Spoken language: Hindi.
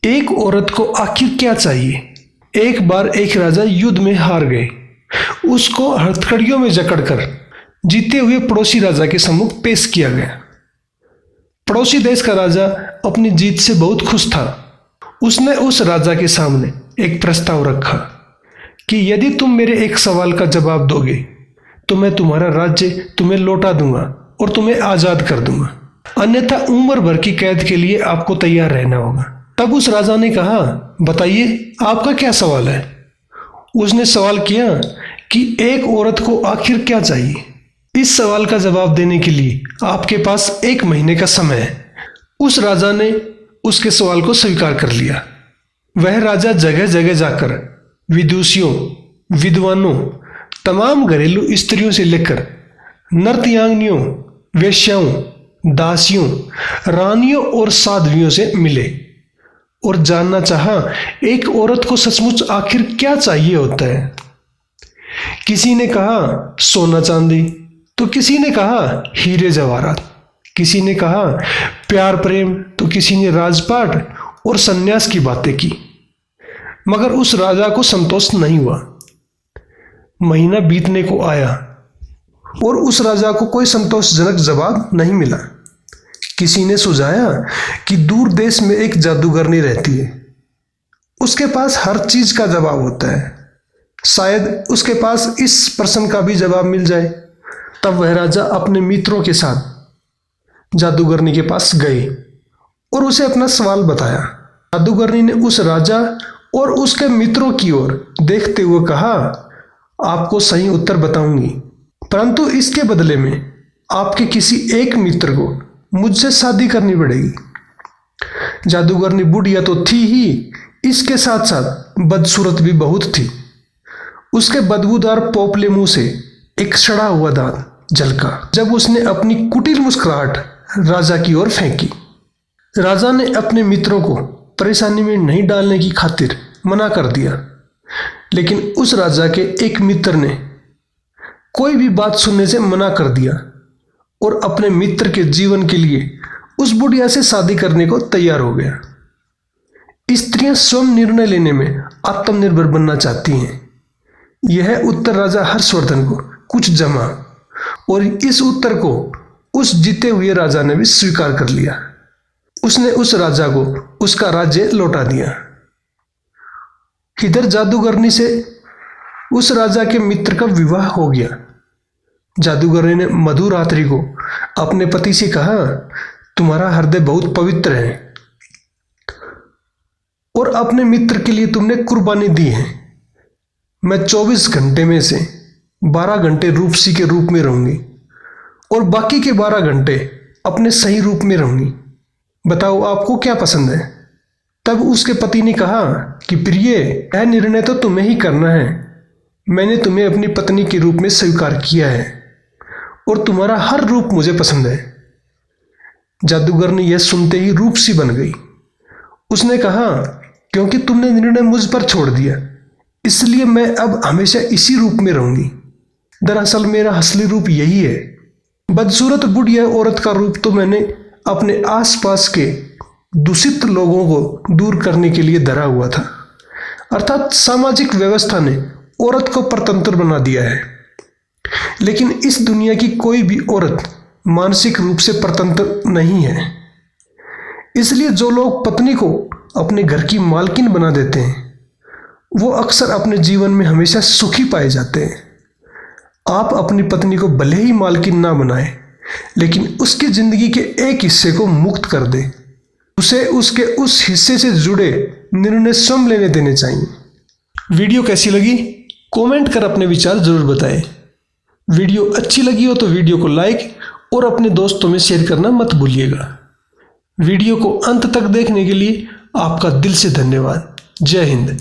एक औरत को आखिर क्या चाहिए? एक बार एक राजा युद्ध में हार गए। उसको हथकड़ियों में जकड़कर जीते हुए पड़ोसी राजा के सम्मुख पेश किया गया। पड़ोसी देश का राजा अपनी जीत से बहुत खुश था। उसने उस राजा के सामने एक प्रस्ताव रखा कि यदि तुम मेरे एक सवाल का जवाब दोगे तो मैं तुम्हारा राज्य तुम्हें लौटा दूंगा और तुम्हें आज़ाद कर दूंगा, अन्यथा उम्र भर की कैद के लिए आपको तैयार रहना होगा। तब उस राजा ने कहा, बताइए आपका क्या सवाल है? उसने सवाल किया कि एक औरत को आखिर क्या चाहिए? इस सवाल का जवाब देने के लिए आपके पास 1 महीने का समय है। उस राजा ने उसके सवाल को स्वीकार कर लिया। वह राजा जगह जगह जाकर विदुषियों, विद्वानों, तमाम घरेलू स्त्रियों से लेकर नर्तयांगिनियों, वेश्याओं, दासियों, रानियों और साध्वियों से मिले और जानना चाहा एक औरत को सचमुच आखिर क्या चाहिए होता है। किसी ने कहा सोना चांदी, तो किसी ने कहा हीरे जवाहरात, किसी ने कहा प्यार प्रेम, तो किसी ने राजपाट और सन्यास की बातें की। मगर उस राजा को संतोष नहीं हुआ। महीना बीतने को आया और उस राजा को कोई संतोषजनक जवाब नहीं मिला। किसी ने सुझाया कि दूर देश में एक जादूगरनी रहती है, उसके पास हर चीज का जवाब होता है, शायद उसके पास इस प्रश्न का भी जवाब मिल जाए। तब वह राजा अपने मित्रों के साथ जादूगरनी के पास गए और उसे अपना सवाल बताया। जादूगरनी ने उस राजा और उसके मित्रों की ओर देखते हुए कहा, आपको सही उत्तर बताऊंगी, परंतु इसके बदले में आपके किसी एक मित्र को मुझसे शादी करनी पड़ेगी। जादूगरनी बुढ़िया तो थी ही, इसके साथ साथ बदसूरत भी बहुत थी। उसके बदबूदार पोपले मुंह से एक सड़ा हुआ दांत झलका जब उसने अपनी कुटिल मुस्कुराहट राजा की ओर फेंकी। राजा ने अपने मित्रों को परेशानी में नहीं डालने की खातिर मना कर दिया, लेकिन उस राजा के एक मित्र ने कोई भी बात सुनने से मना कर दिया और अपने मित्र के जीवन के लिए उस बुढ़िया से शादी करने को तैयार हो गया। स्त्रियां स्वयं निर्णय लेने में आत्मनिर्भर बनना चाहती हैं। यह उत्तर राजा हर्षवर्धन को कुछ जमा और इस उत्तर को उस जीते हुए राजा ने भी स्वीकार कर लिया। उसने उस राजा को उसका राज्य लौटा दिया। इधर जादूगरनी से उस राजा के मित्र का विवाह हो गया। जादूगरनी ने मधुरात्रि को अपने पति से कहा, तुम्हारा हृदय बहुत पवित्र है और अपने मित्र के लिए तुमने कुर्बानी दी है। मैं 24 घंटे में से 12 घंटे रूपसी के रूप में रहूंगी और बाकी के 12 घंटे अपने सही रूप में रहूंगी। बताओ आपको क्या पसंद है? तब उसके पति ने कहा कि प्रिय, यह निर्णय तो तुम्हें ही करना है। मैंने तुम्हें अपनी पत्नी के रूप में स्वीकार किया है और तुम्हारा हर रूप मुझे पसंद है। जादूगरनी यह सुनते ही रूपसी बन गई। उसने कहा, क्योंकि तुमने निर्णय मुझ पर छोड़ दिया, इसलिए मैं अब हमेशा इसी रूप में रहूंगी। दरअसल मेरा असली रूप यही है। बदसूरत बुढ़िया औरत का रूप तो मैंने अपने आसपास के दूषित लोगों को दूर करने के लिए धरा हुआ था, अर्थात सामाजिक व्यवस्था ने औरत को परतंत्र बना दिया है। लेकिन इस दुनिया की कोई भी औरत मानसिक रूप से परतंत्र नहीं है। इसलिए जो लोग पत्नी को अपने घर की मालकिन बना देते हैं, वो अक्सर अपने जीवन में हमेशा सुखी पाए जाते हैं। आप अपनी पत्नी को भले ही मालकिन ना बनाएं, लेकिन उसकी जिंदगी के एक हिस्से को मुक्त कर दें। उसे उसके उस हिस्से से जुड़े निर्णय स्वयं लेने देने चाहिए। वीडियो कैसी लगी कमेंट कर अपने विचार जरूर बताएं। वीडियो अच्छी लगी हो तो वीडियो को लाइक और अपने दोस्तों में शेयर करना मत भूलिएगा। वीडियो को अंत तक देखने के लिए आपका दिल से धन्यवाद। जय हिंद।